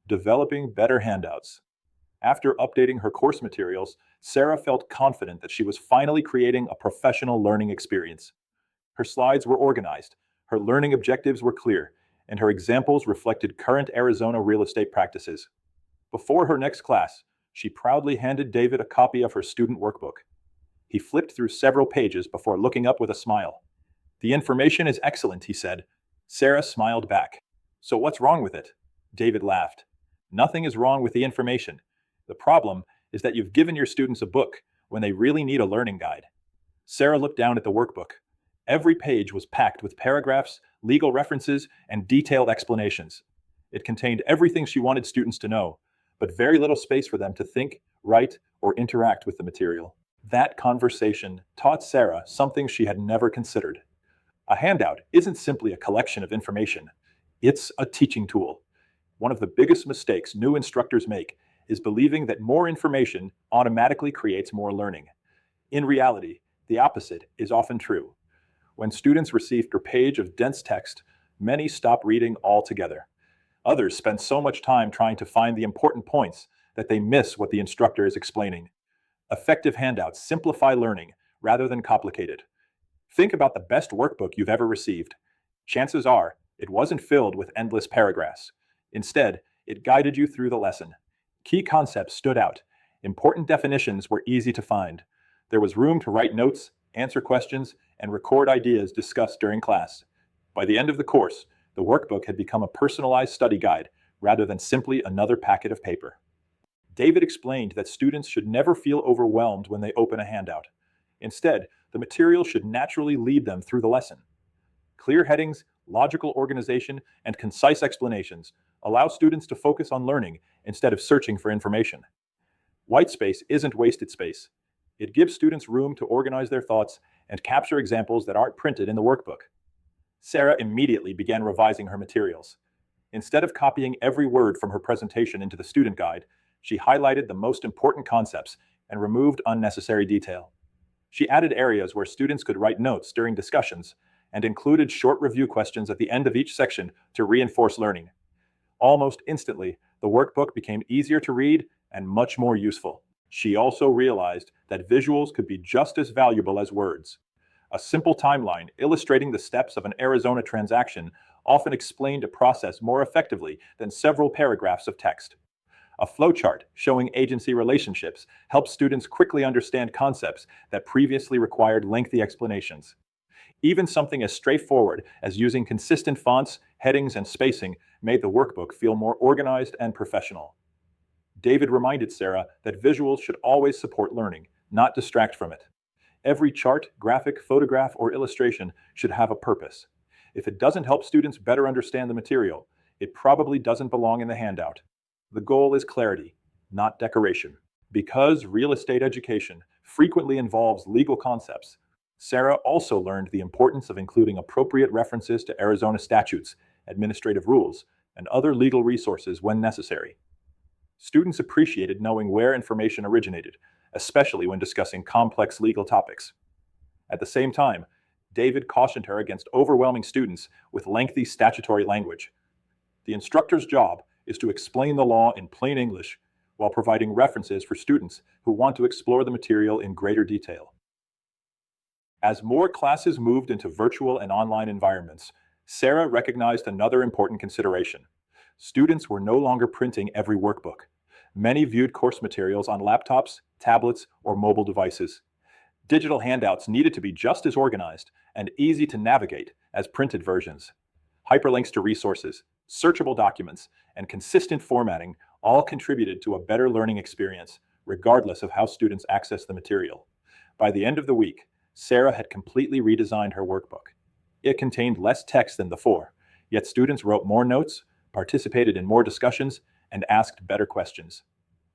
Developing better handouts. After updating her course materials, Sarah felt confident that she was finally creating a professional learning experience. Her slides were organized, her learning objectives were clear, and her examples reflected current Arizona real estate practices. Before her next class, she proudly handed David a copy of her student workbook. He flipped through several pages before looking up with a smile. "The information is excellent," he said. Sarah smiled back. "So what's wrong with it?" David laughed. "Nothing is wrong with the information. The problem is that you've given your students a book when they really need a learning guide." Sarah looked down at the workbook. Every page was packed with paragraphs, legal references, and detailed explanations. It contained everything she wanted students to know, but very little space for them to think, write, or interact with the material. That conversation taught Sarah something she had never considered. A handout isn't simply a collection of information. It's a teaching tool. One of the biggest mistakes new instructors make is believing that more information automatically creates more learning. In reality, the opposite is often true. When students receive a page of dense text, many stop reading altogether. Others spend so much time trying to find the important points that they miss what the instructor is explaining. Effective handouts simplify learning rather than complicate it. Think about the best workbook you've ever received. Chances are, it wasn't filled with endless paragraphs. Instead, it guided you through the lesson. Key concepts stood out. Important definitions were easy to find. There was room to write notes, answer questions, and record ideas discussed during class. By the end of the course, the workbook had become a personalized study guide rather than simply another packet of paper. David explained that students should never feel overwhelmed when they open a handout. Instead, the material should naturally lead them through the lesson. Clear headings, logical organization, and concise explanations allow students to focus on learning instead of searching for information. White space isn't wasted space. It gives students room to organize their thoughts and capture examples that aren't printed in the workbook. Sarah immediately began revising her materials. Instead of copying every word from her presentation into the student guide, she highlighted the most important concepts and removed unnecessary detail. She added areas where students could write notes during discussions and included short review questions at the end of each section to reinforce learning. Almost instantly, the workbook became easier to read and much more useful. She also realized that visuals could be just as valuable as words. A simple timeline illustrating the steps of an Arizona transaction often explained a process more effectively than several paragraphs of text. A flowchart showing agency relationships helps students quickly understand concepts that previously required lengthy explanations. Even something as straightforward as using consistent fonts, headings, and spacing made the workbook feel more organized and professional. David reminded Sarah that visuals should always support learning, not distract from it. Every chart, graphic, photograph, or illustration should have a purpose. If it doesn't help students better understand the material, it probably doesn't belong in the handout. The goal is clarity, not decoration. Because real estate education frequently involves legal concepts, Sarah also learned the importance of including appropriate references to Arizona statutes, administrative rules, and other legal resources when necessary. Students appreciated knowing where information originated, especially when discussing complex legal topics. At the same time, David cautioned her against overwhelming students with lengthy statutory language. The instructor's job is to explain the law in plain English while providing references for students who want to explore the material in greater detail. As more classes moved into virtual and online environments, Sarah recognized another important consideration. Students were no longer printing every workbook. Many viewed course materials on laptops, tablets, or mobile devices. Digital handouts needed to be just as organized and easy to navigate as printed versions. Hyperlinks to resources, searchable documents, and consistent formatting all contributed to a better learning experience, regardless of how students access the material. By the end of the week, Sarah had completely redesigned her workbook. It contained less text than before, yet students wrote more notes, participated in more discussions, and asked better questions.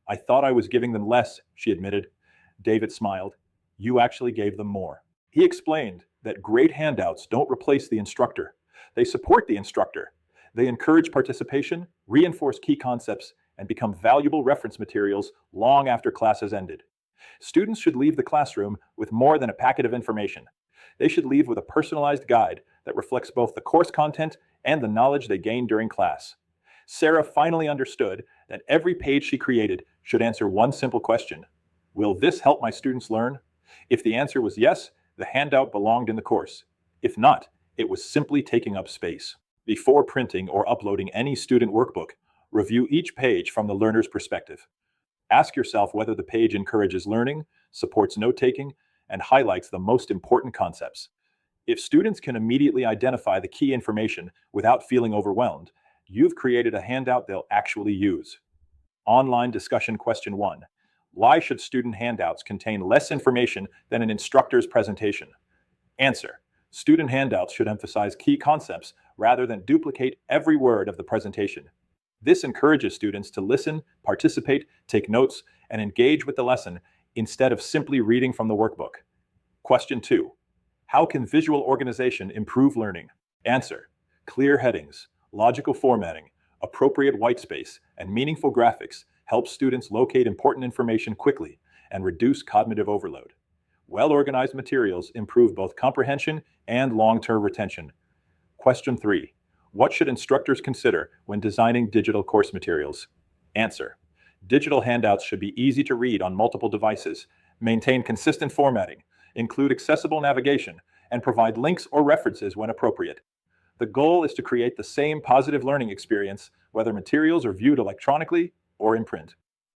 "I thought I was giving them less," she admitted. David smiled. "You actually gave them more." He explained that great handouts don't replace the instructor. They support the instructor. They encourage participation, reinforce key concepts, and become valuable reference materials long after class has ended. Students should leave the classroom with more than a packet of information. They should leave with a personalized guide that reflects both the course content and the knowledge they gained during class. Sarah finally understood that every page she created should answer one simple question: will this help my students learn? If the answer was yes, the handout belonged in the course. If not, it was simply taking up space. Before printing or uploading any student workbook, review each page from the learner's perspective. Ask yourself whether the page encourages learning, supports note-taking, and highlights the most important concepts. If students can immediately identify the key information without feeling overwhelmed, you've created a handout they'll actually use. Online discussion question 1. Why should student handouts contain less information than an instructor's presentation? Answer. Student handouts should emphasize key concepts rather than duplicate every word of the presentation. This encourages students to listen, participate, take notes, and engage with the lesson instead of simply reading from the workbook. Question 2. How can visual organization improve learning? Answer. Clear headings, logical formatting, appropriate whitespace, and meaningful graphics help students locate important information quickly and reduce cognitive overload. Well-organized materials improve both comprehension and long-term retention. Question 3. What should instructors consider when designing digital course materials? Answer. Digital handouts should be easy to read on multiple devices, maintain consistent formatting, include accessible navigation, and provide links or references when appropriate. The goal is to create the same positive learning experience whether materials are viewed electronically or in print.